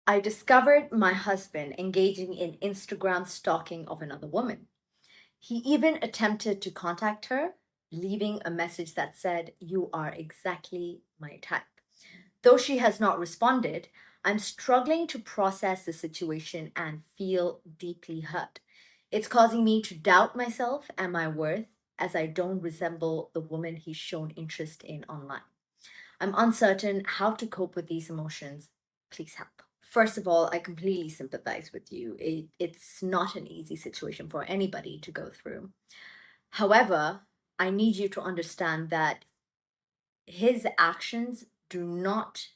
I discovered my husband engaging in Instagram stalking of another woman. He even attempted to contact her, leaving a message that said, "You are exactly my type." Though she has not responded, I'm struggling to process the situation and feel deeply hurt. It's causing me to doubt myself and my worth as I don't resemble the woman he's shown interest in online. I'm uncertain how to cope with these emotions. Please help. First of all, I completely sympathize with you. It's not an easy situation for anybody to go through. However, I need you to understand that his actions do not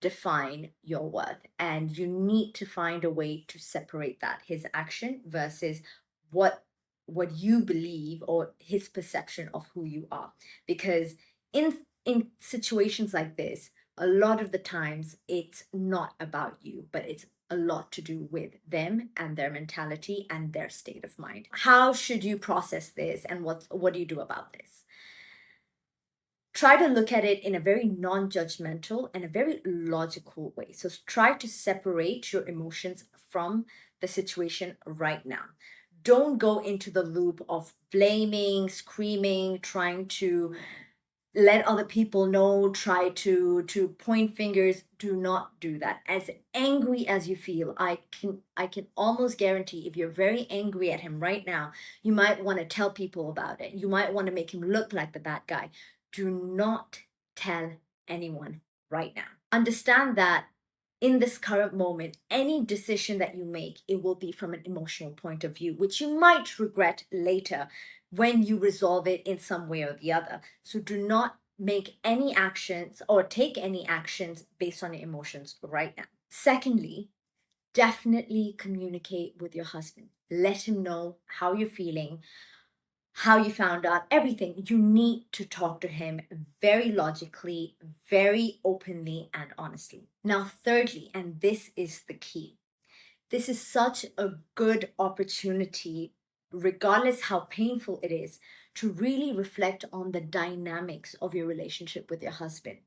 define your worth, and you need to find a way to separate that, his action versus what what you believe or his perception of who you are. Because in situations like this, a lot of the times it's not about you, but it's a lot to do with them and their mentality and their state of mind. How should you process this, and what do you do about this? Try to look at it in a very non-judgmental and a very logical way. So try to separate your emotions from the situation right now. Don't go into the loop of blaming, screaming, trying to let other people know, try to point fingers. Do not do that. As angry as you feel, I can almost guarantee, if you're very angry at him right now, you might want to tell people about it. You might want to make him look like the bad guy. Do not tell anyone right now. Understand that in this current moment, any decision that you make, it will be from an emotional point of view, which you might regret later when you resolve it in some way or the other. So do not make any actions or take any actions based on your emotions right now. Secondly, definitely communicate with your husband. Let him know how you're feeling, how you found out, everything. You need to talk to him very logically, very openly, and honestly. Now, thirdly, and this is the key, this is such a good opportunity, regardless how painful it is, to really reflect on the dynamics of your relationship with your husband.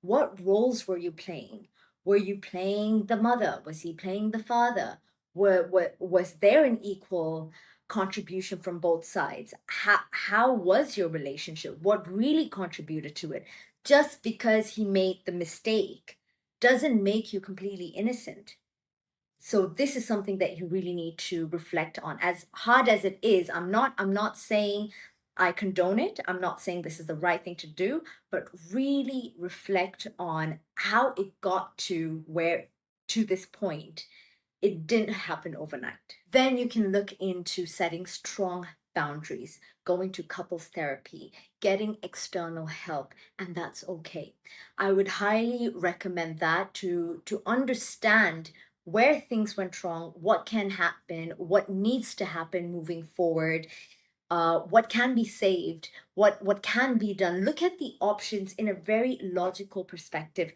What roles were you playing? Were you playing the mother? Was he playing the father? Was there an equal contribution from both sides? How was your relationship? What really contributed to it? Just because he made the mistake doesn't make you completely innocent. So this is something that you really need to reflect on. As hard as it is, I'm not saying I condone it. I'm not saying this is the right thing to do, but really reflect on how it got to this point. It didn't happen overnight. Then you can look into setting strong boundaries, going to couples therapy, getting external help, and that's okay. I would highly recommend that to understand where things went wrong, what can happen, what needs to happen moving forward, what can be saved, what can be done. Look at the options in a very logical perspective.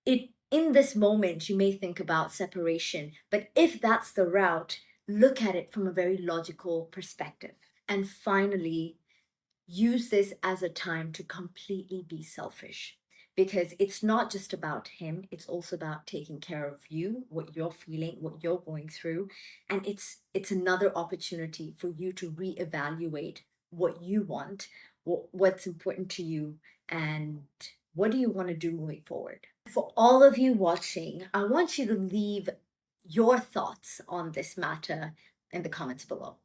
It In this moment you may think about separation, but if that's the route, look at it from a very logical perspective. And finally, use this as a time to completely be selfish, because it's not just about him, it's also about taking care of you, what you're feeling, what you're going through. And it's another opportunity for you to reevaluate what you want, what's important to you, and what do you want to do moving forward. For all of you watching, I want you to leave your thoughts on this matter in the comments below.